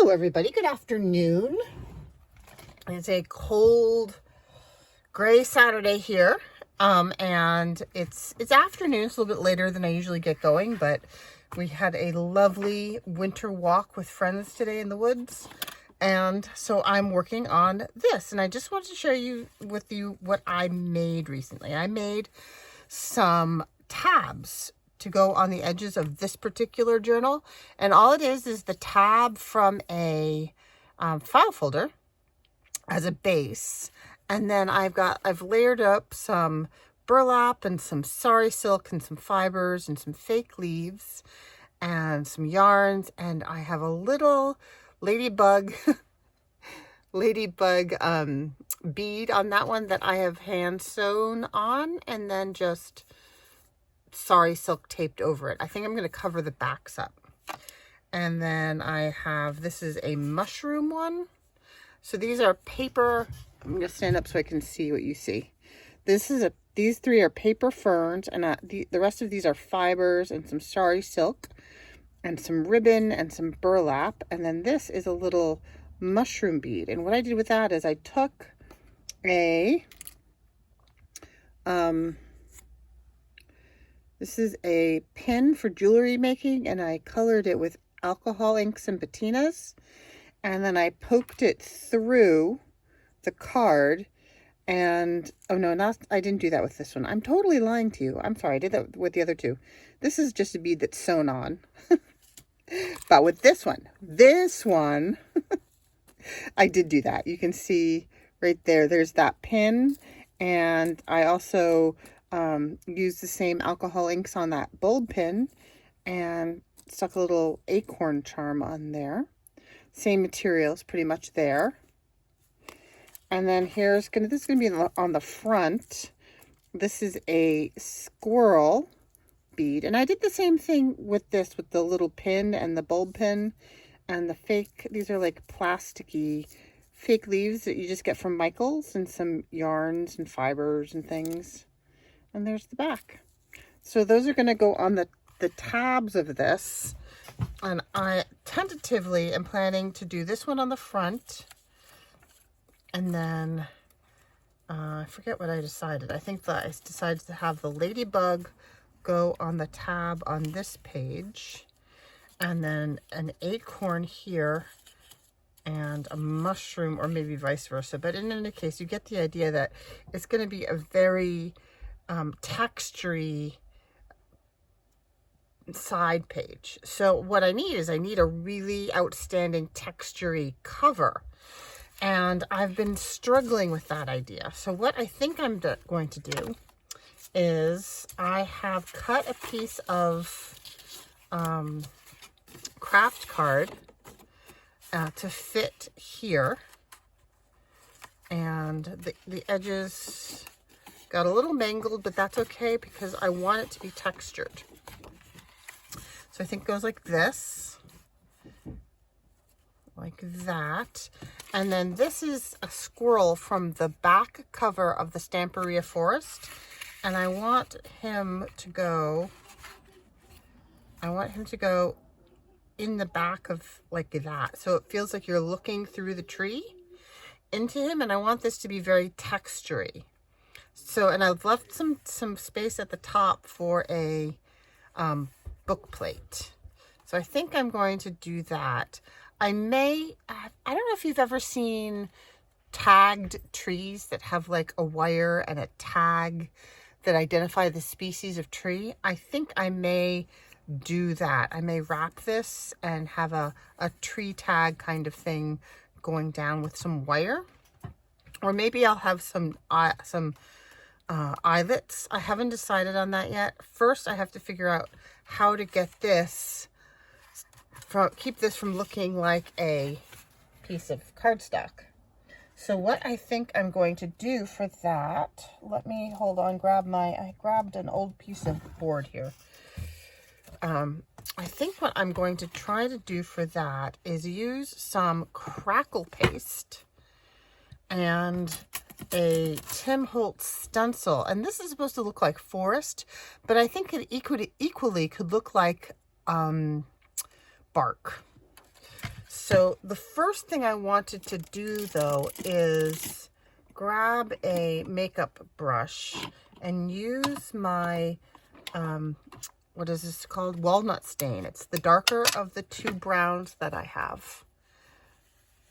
Hello everybody, good afternoon. It's a cold gray Saturday here, and it's afternoon. It's a little bit later than I usually get going, but we had a lovely winter walk with friends today in the woods, and so I'm working on this, and I just wanted to share with you what I made recently. I made some tabs to go on the edges of this particular journal, and all it is the tab from a file folder as a base, and then I've layered up some burlap and some sari silk and some fibers and some fake leaves and some yarns, and I have a little ladybug bead on that one that I have hand sewn on, and then just sari silk taped over it. I think I'm going to cover the backs up. And then I have, this is a mushroom one. So these are paper. I'm going to stand up so I can see what you see. These three are paper ferns, and the rest of these are fibers and some sari silk and some ribbon and some burlap. And then this is a little mushroom bead. And what I did with that is I took this is a pin for jewelry making, and I colored it with alcohol inks and patinas, and then I poked it through the card. And oh no, I didn't do that with this one. I'm totally lying to you. I'm sorry, I did that with the other two. This is just a bead that's sewn on. But with this one, I did do that. You can see right there's that pin, and I also used the same alcohol inks on that bulb pin and stuck a little acorn charm on there. Same materials pretty much there. And then this is gonna be on the front. This is a squirrel bead, and I did the same thing with this, with the little pin and the bulb pin and the fake. These are like plasticky fake leaves that you just get from Michael's, and some yarns and fibers and things. And there's the back. So those are going to go on the tabs of this. And I tentatively am planning to do this one on the front. And then I forget what I decided. I think that I decided to have the ladybug go on the tab on this page. And then an acorn here and a mushroom, or maybe vice versa. But in any case, you get the idea that it's going to be a very textury side page. So what I need a really outstanding textury cover, and I've been struggling with that idea. So what I think I'm going to do is I have cut a piece of craft card to fit here, and the edges got a little mangled, but that's okay because I want it to be textured. So I think it goes like this, like that. And then this is a squirrel from the back cover of the Stamperia Forest. And I want him to go in the back of like that. So it feels like you're looking through the tree into him. And I want this to be very textury. So, and I've left some space at the top for a book plate. So I think I'm going to do that. I don't know if you've ever seen tagged trees that have like a wire and a tag that identify the species of tree. I think I may do that. I may wrap this and have a tree tag kind of thing going down with some wire. Or maybe I'll have some eyelets. I haven't decided on that yet. First, I have to figure out how to get this keep this from looking like a piece of cardstock. So what I think I'm going to do for that, let me hold on, I grabbed an old piece of board here. I think what I'm going to try to do for that is use some Crackle paste and a Tim Holtz stencil. And this is supposed to look like forest, but I think it equally could look like bark. So the first thing I wanted to do though is grab a makeup brush and use my, what is this called? Walnut Stain. It's the darker of the two browns that I have.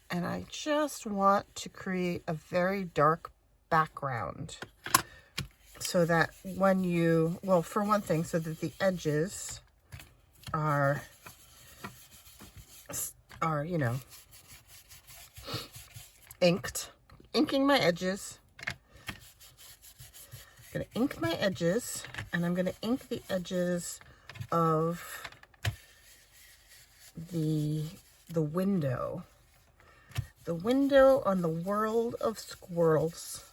And I just want to create a very dark background so that when you, well, for one thing, so that the edges are, you know, inked. Inking my edges. I'm going to ink my edges, and I'm going to ink the edges of the window. The window on the world of squirrels.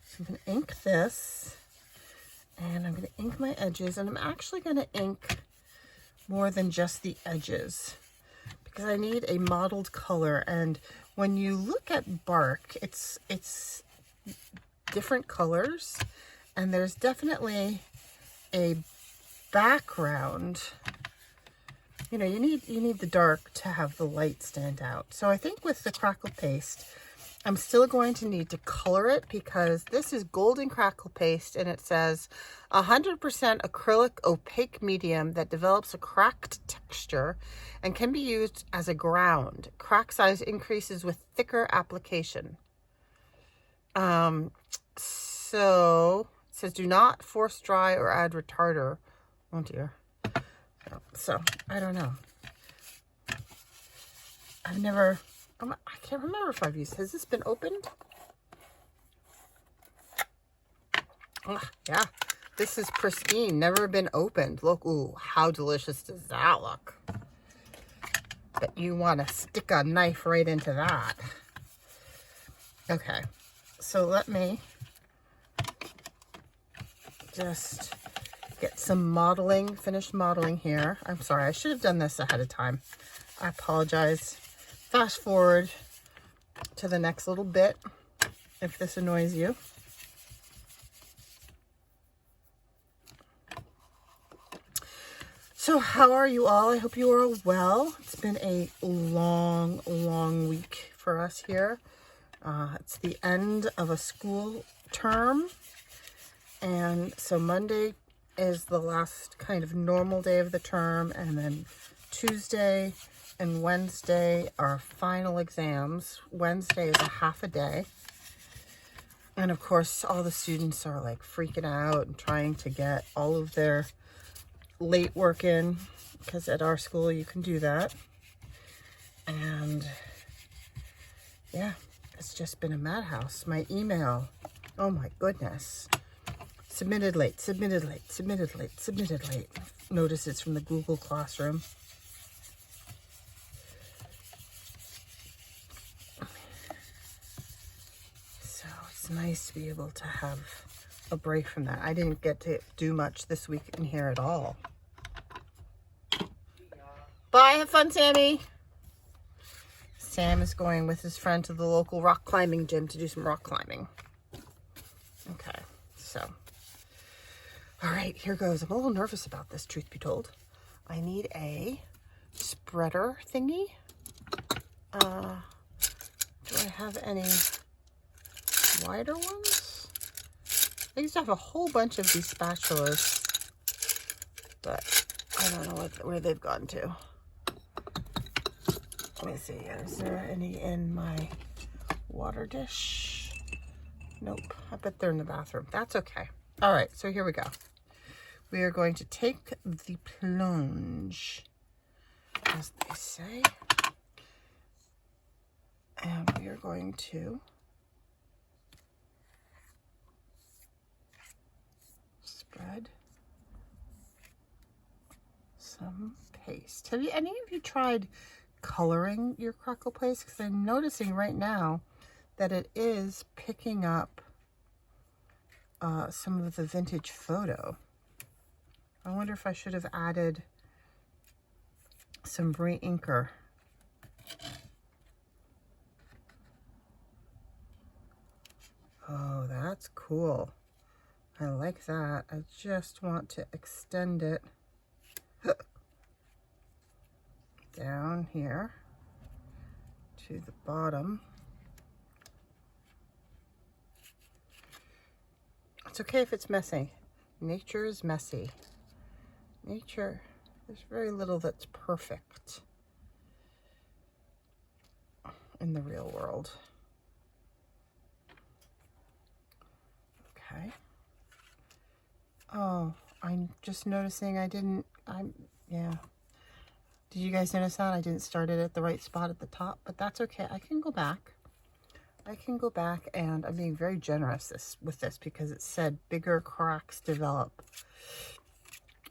So I'm going to ink this, and I'm going to ink my edges, and I'm actually going to ink more than just the edges because I need a mottled color. And when you look at bark, it's different colors, and there's definitely a background. You know, you need the dark to have the light stand out. So I think with the Crackle paste, I'm still going to need to color it because this is golden Crackle paste, and it says 100% acrylic opaque medium that develops a cracked texture and can be used as a ground. Crack size increases with thicker application. So it says do not force dry or add retarder. Oh dear. So I don't know. I can't remember if I've used. Has this been opened? Oh, yeah, this is pristine. Never been opened. Look, ooh, how delicious does that look? But you want to stick a knife right into that. Okay, so let me just get some modeling, finished modeling here. I'm sorry, I should have done this ahead of time. I apologize. Fast forward to the next little bit if this annoys you. So how are you all? I hope you are all well. It's been a long, long week for us here. It's the end of a school term. And so Monday is the last kind of normal day of the term. And then Tuesday and Wednesday are final exams. Wednesday is a half a day. And of course, all the students are like freaking out and trying to get all of their late work in, because at our school you can do that. And yeah, it's just been a madhouse. My email, oh my goodness. Submitted late, submitted late, submitted late, submitted late. Notices from the Google Classroom. So it's nice to be able to have a break from that. I didn't get to do much this week in here at all. Bye, have fun, Sammy. Sam is going with his friend to the local rock climbing gym to do some rock climbing. Okay, so. All right, here goes. I'm a little nervous about this, truth be told. I need a spreader thingy. Do I have any wider ones? I used to have a whole bunch of these spatulas, but I don't know where they've gone to. Let me see, is there any in my water dish? Nope, I bet they're in the bathroom. That's okay. All right, so here we go. We are going to take the plunge, as they say, and we are going to spread some paste. Have any of you tried coloring your Crackle paste? Because I'm noticing right now that it is picking up some of the vintage photo. I wonder if I should have added some re-inker. Oh, that's cool. I like that. I just want to extend it. down here to the bottom. It's okay if it's messy. Nature is messy. Nature, there's very little that's perfect in the real world. Okay. Oh, I'm just noticing yeah. Did you guys notice that? I didn't start it at the right spot at the top, but that's okay. I can go back. And I'm being very generous with this because it said bigger cracks develop.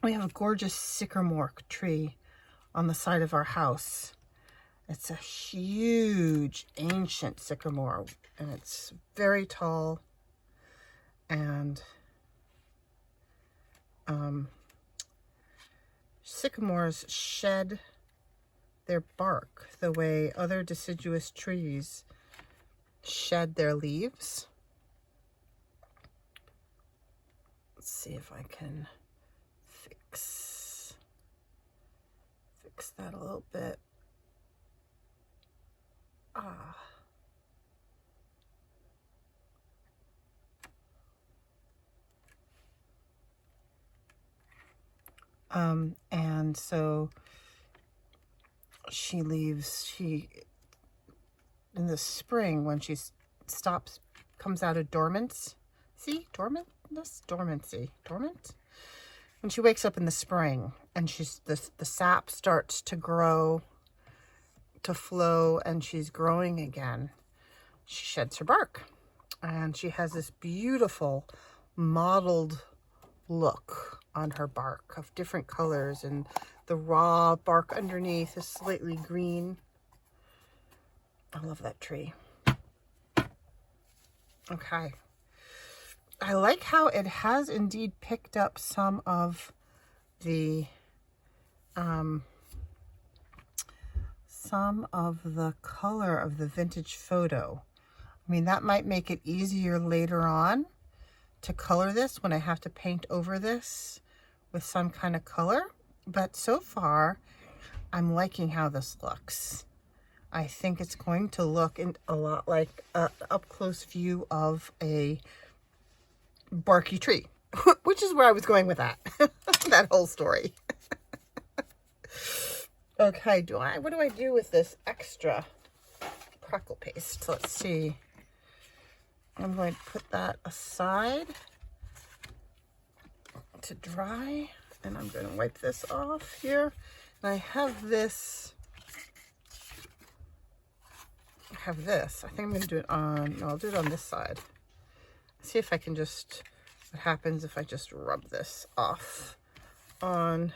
We have a gorgeous sycamore tree on the side of our house. It's a huge ancient sycamore and it's very tall, and sycamores shed their bark the way other deciduous trees shed their leaves. Let's see if I can fix that a little bit. And so she leaves, in the spring when she comes out of dormancy. When she wakes up in the spring and the sap starts to grow, to flow, and she's growing again, she sheds her bark. And she has this beautiful mottled look on her bark of different colors, and the raw bark underneath is slightly green. I love that tree. Okay. I like how it has indeed picked up some of the color of the vintage photo. I mean, that might make it easier later on to color this when I have to paint over this with some kind of color. But so far, I'm liking how this looks. I think it's going to look a lot like an up-close view of a barky tree, which is where I was going with that, that whole story. Okay, what do I do with this extra Crackle paste? Let's see. I'm going to put that aside to dry, and I'm going to wipe this off here. And I have this. I think I'm going to do it on, no, I'll do it on this side. See if I can what happens if I just rub this off on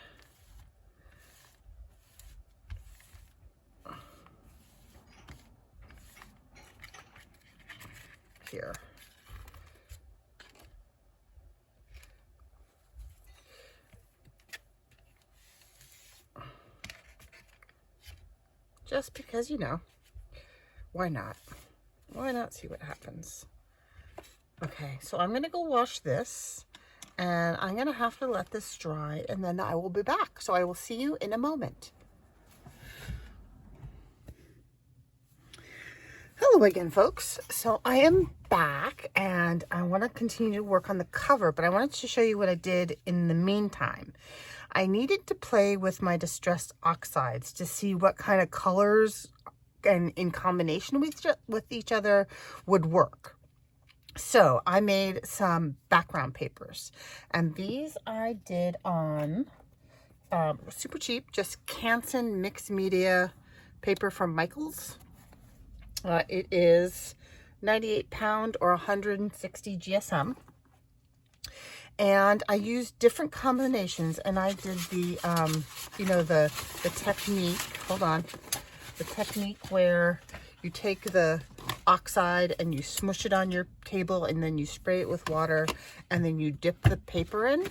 here. Just because, why not? Why not see what happens? Okay, so I'm going to go wash this, and I'm going to have to let this dry, and then I will be back. So I will see you in a moment. Hello again, folks. So I am back, and I want to continue to work on the cover, but I wanted to show you what I did in the meantime. I needed to play with my distressed oxides to see what kind of colors and in combination with each other would work. So I made some background papers, and these I did on super cheap, just Canson mixed media paper from Michaels. It is 98 pound or 160 GSM. And I used different combinations, and I did the, the technique, the technique where you take the oxide and you smush it on your table, and then you spray it with water, and then you dip the paper in.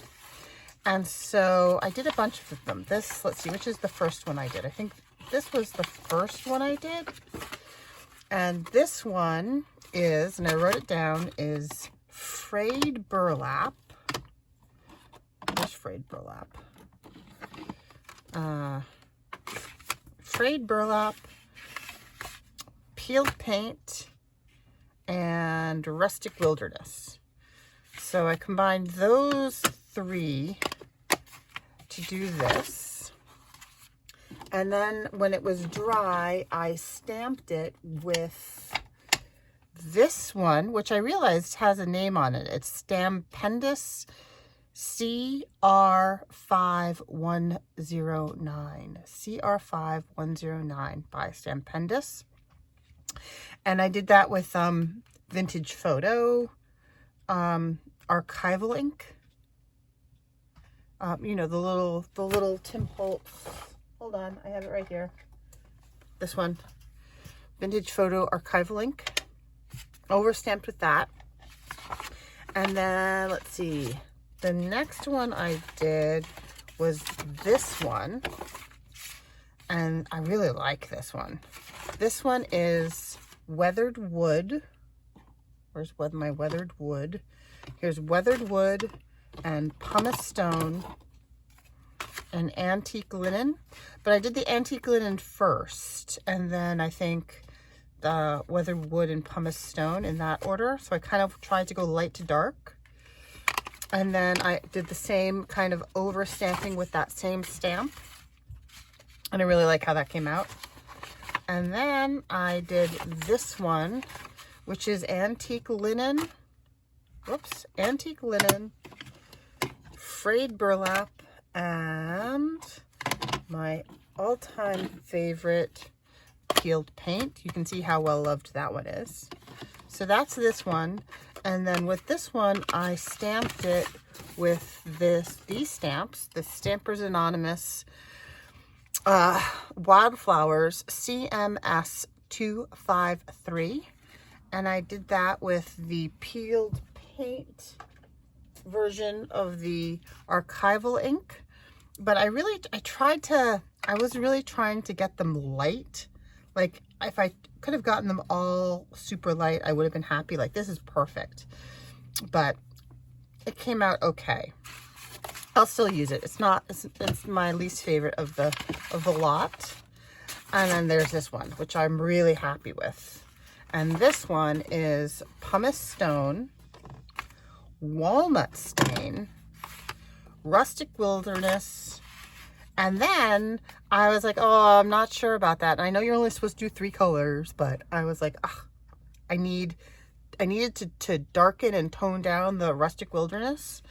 And so I did a bunch of them. Let's see, which is the first one I did? I think this was the first one I did. And this one is, and I wrote it down, is frayed burlap. There's frayed burlap. frayed burlap, peeled paint, and rustic wilderness. So I combined those three to do this. And then when it was dry, I stamped it with this one, which I realized has a name on it. It's Stampendous CR5109. CR5109 by Stampendous. And I did that with Vintage Photo, archival ink. You know, the little Tim Holtz. Hold on, I have it right here. This one, Vintage Photo archival ink. Overstamped with that. And then let's see. The next one I did was this one. And I really like this one. This one is weathered wood. Where's my weathered wood? Here's weathered wood and pumice stone and antique linen. But I did the antique linen first, and then I think the weathered wood and pumice stone in that order. So I kind of tried to go light to dark. And then I did the same kind of overstamping with that same stamp. And I really like how that came out. And then I did this one, which is antique linen. Whoops, antique linen, frayed burlap, and my all-time favorite peeled paint. You can see how well loved that one is. So that's this one. And then with this one, I stamped it with these stamps, the Stampers Anonymous Wildflowers CMS 253. And I did that with the peeled paint version of the archival ink. But I was really trying to get them light. Like, if I could have gotten them all super light, I would have been happy. Like, this is perfect. But it came out okay. I'll still use it. It's my least favorite of the lot. And then there's this one, which I'm really happy with. And this one is pumice stone, walnut stain, rustic wilderness. And then I was like, oh, I'm not sure about that. And I know you're only supposed to do 3 colors, but I was like, I needed to darken and tone down the rustic wilderness.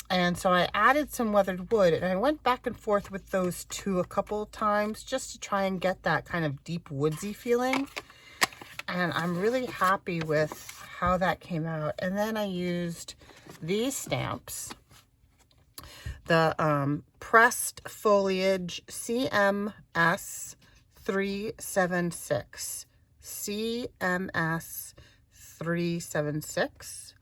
And so I added some weathered wood, and I went back and forth with those two a couple times just to try and get that kind of deep woodsy feeling. And I'm really happy with how that came out. And then I used these stamps, the pressed foliage CMS 376. CMS 376.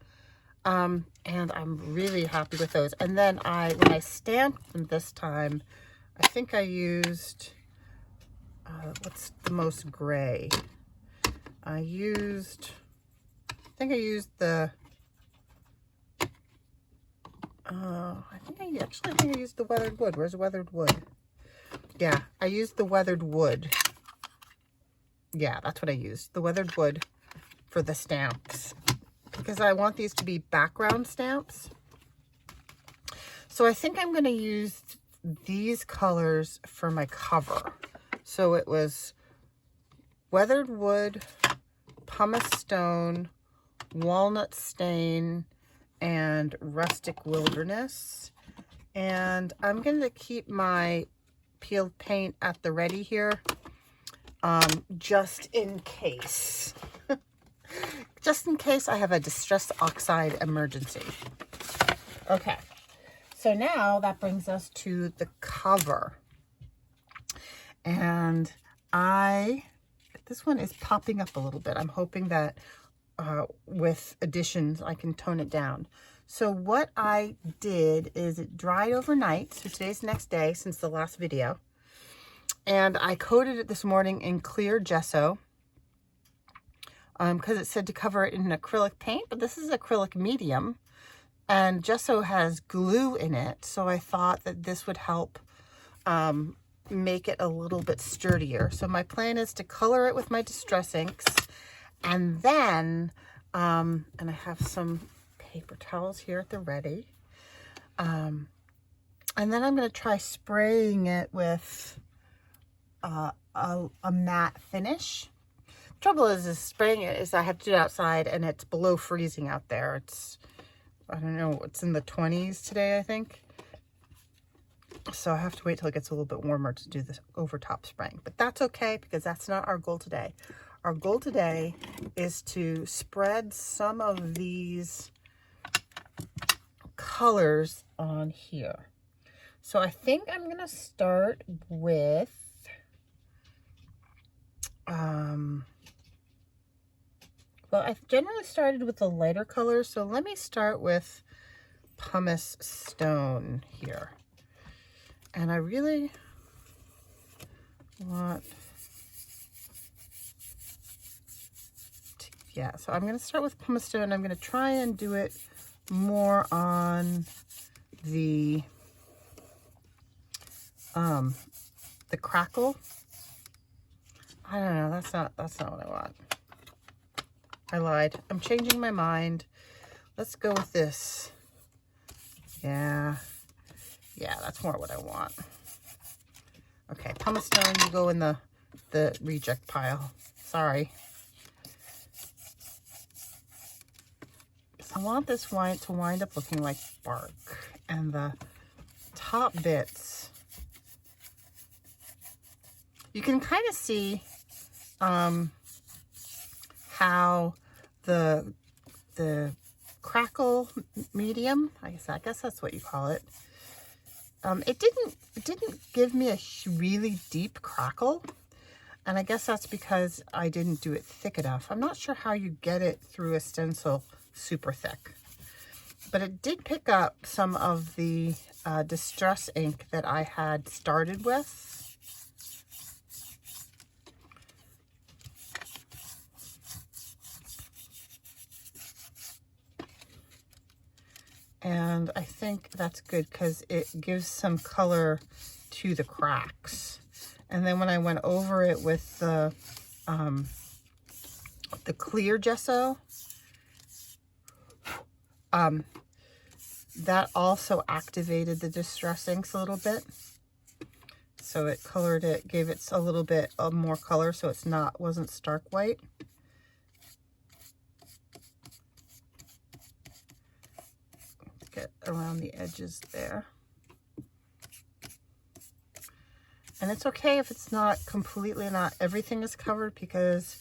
And I'm really happy with those. And then when I stamped them this time, I think I used, what's the most gray? I think I used the weathered wood. Where's the weathered wood? Yeah, I used the weathered wood. Yeah, that's what I used. The weathered wood for the stamps, because I want these to be background stamps. So I think I'm going to use these colors for my cover. So it was weathered wood, pumice stone, walnut stain, and rustic wilderness. And I'm going to keep my peeled paint at the ready here, just in case. Just in case I have a distress oxide emergency. Okay, so now that brings us to the cover. And this one is popping up a little bit. I'm hoping that with additions, I can tone it down. So what I did is it dried overnight. So today's the next day since the last video. And I coated it this morning in clear gesso. Because it said to cover it in acrylic paint, but this is acrylic medium. And gesso has glue in it. So I thought that this would help make it a little bit sturdier. So my plan is to color it with my distress inks, and then, and I have some paper towels here at the ready. And then I'm going to try spraying it with a matte finish. Trouble is spraying it is I have to do it outside, and it's below freezing out there. It's, I don't know, it's in the 20s today, I think. So I have to wait till it gets a little bit warmer to do this over top spraying. But that's okay, because that's not our goal today. Our goal today is to spread some of these colors on here. So I think I'm going to start with well, I've generally started with the lighter colors, so let me start with Pumice Stone here. And I really want to, yeah, so I'm going to start with Pumice Stone. I'm going to try and do it more on the Crackle. I don't know, that's not what I want. I lied. I'm changing my mind. Let's go with this. Yeah, that's more what I want. Okay, Pumice Stone, you go in the reject pile. Sorry. I want this wine to wind up looking like bark, and the top bits, you can kind of see how the Crackle medium, I guess that's what you call it, it didn't give me a really deep crackle, and I guess that's because I didn't do it thick enough. I'm not sure how you get it through a stencil super thick, but it did pick up some of the distress ink that I had started with. And I think that's good because it gives some color to the cracks. And then when I went over it with the clear gesso, that also activated the distress inks a little bit. So it colored it, gave it a little bit of more color, so it's wasn't stark white. Get around the edges there. And it's okay if it's not completely, not everything is covered, because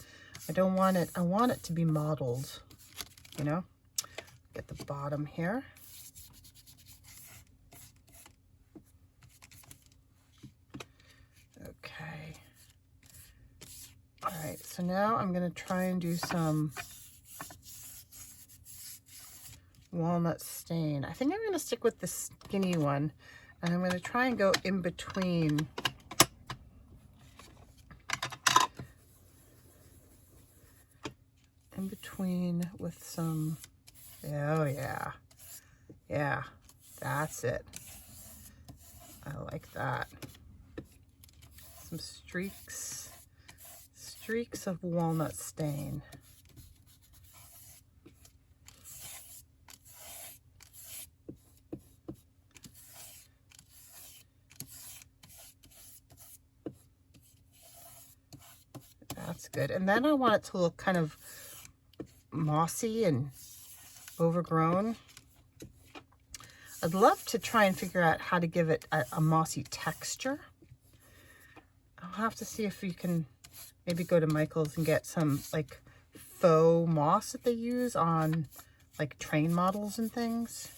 I don't want it, I want it to be modeled, you know. Get the bottom here. Okay. All right, so now I'm going to try and do some Walnut Stain. I think I'm going to stick with the skinny one, and I'm going to try and go in between with some, oh yeah, that's it. I like that. Some streaks of Walnut Stain. That's good. And then I want it to look kind of mossy and overgrown. I'd love to try and figure out how to give it a mossy texture. I'll have to see if you can maybe go to Michael's and get some like faux moss that they use on like train models and things.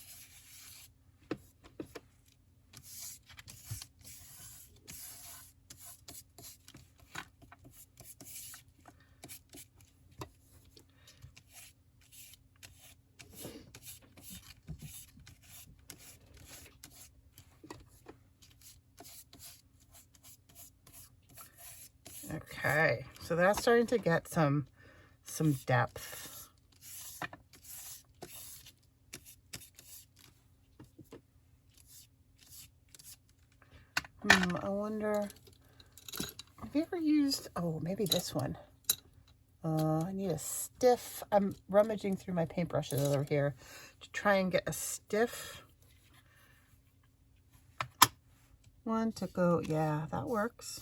Okay, so that's starting to get some depth. I wonder, have you ever used, oh, maybe this one. I need a stiff, I'm rummaging through my paintbrushes over here to try and get a stiff one to go. Yeah, that works.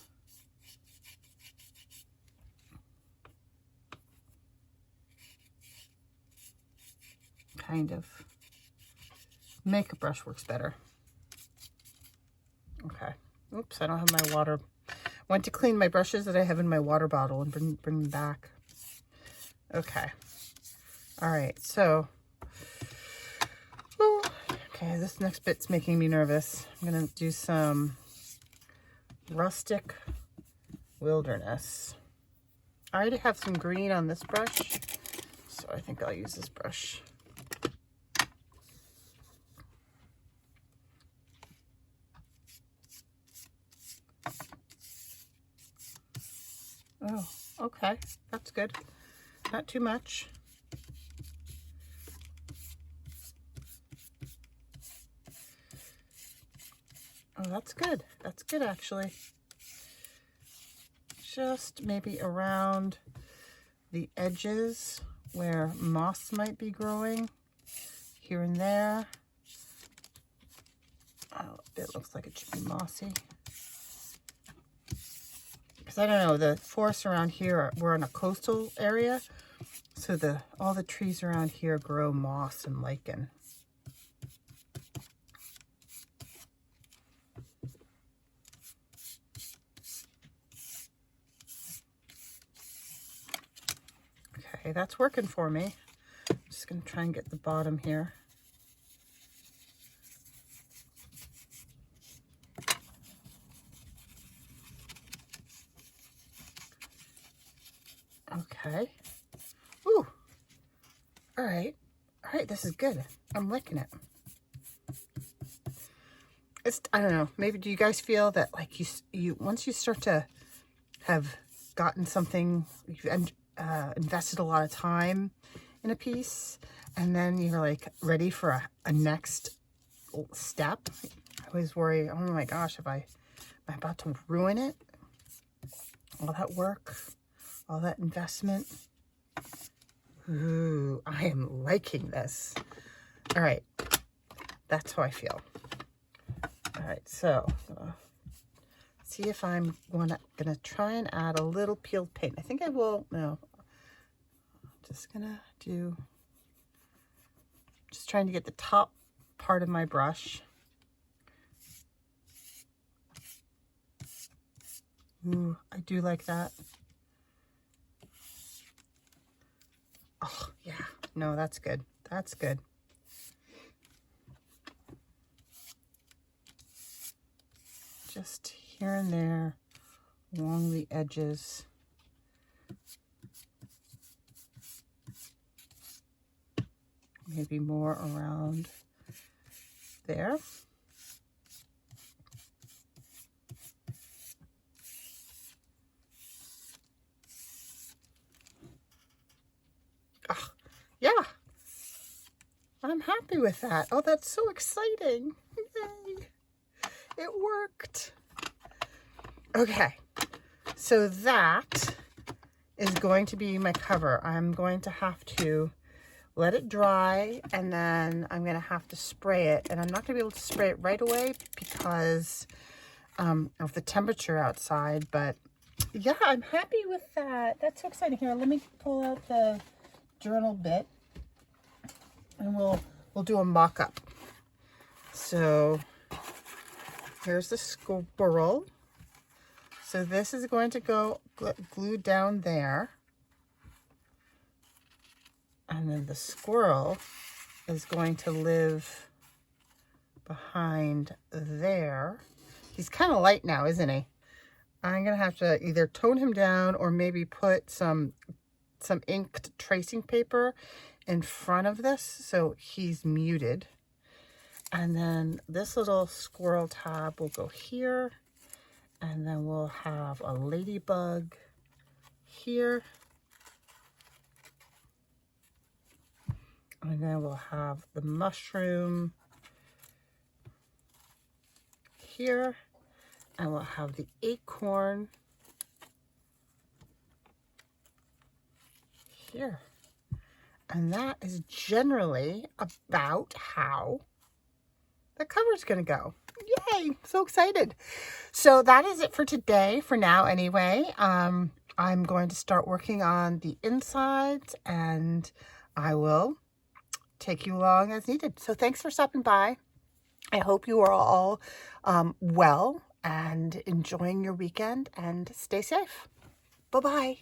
Kind of. Makeup brush works better. Okay. Oops, I don't have my water. Went to clean my brushes that I have in my water bottle and bring them back. Okay. All right, so, okay, this next bit's making me nervous. I'm gonna do some Rustic Wilderness. I already have some green on this brush, so I think I'll use this brush. Oh, okay, that's good. Not too much. Oh, that's good. That's good, actually. Just maybe around the edges where moss might be growing, here and there. Oh, it looks like it should be mossy. Because I don't know, the forests around here, we're in a coastal area, so all the trees around here grow moss and lichen. Okay, that's working for me. I'm just going to try and get the bottom here. Okay. Ooh. All right. All right, this is good. I'm liking it. It's, I don't know, maybe do you guys feel that like you once you start to have gotten something, you've invested a lot of time in a piece, and then you're like ready for a next step? I always worry, oh my gosh, am I about to ruin it? All that work, all that investment. Ooh, I am liking this. All right, that's how I feel. All right, so see if I'm gonna try and add a little peeled paint. I think I will. No, just gonna do. Just trying to get the top part of my brush. Ooh, I do like that. Oh yeah, no, that's good. That's good. Just here and there along the edges. Maybe more around there. Oh, yeah, I'm happy with that. Oh, that's so exciting. Yay. It worked. Okay, so that is going to be my cover. I'm going to have to let it dry, and then I'm going to have to spray it. And I'm not going to be able to spray it right away because of the temperature outside. But yeah, I'm happy with that. That's so exciting. Here, let me pull out the journal bit, and we'll do a mock-up. So here's the squirrel. So this is going to go glued down there. And then the squirrel is going to live behind there. He's kind of light now, isn't he? I'm going to have to either tone him down or maybe put some inked tracing paper in front of this so he's muted. And then this little squirrel tab will go here. And then we'll have a ladybug here. And then we'll have the mushroom here. And we'll have the acorn here. And that is generally about how the cover's going to go. Yay! So excited. So that is it for today, for now anyway. I'm going to start working on the insides, and I will take you along as needed. So thanks for stopping by. I hope you are all well and enjoying your weekend, and stay safe. Bye-bye.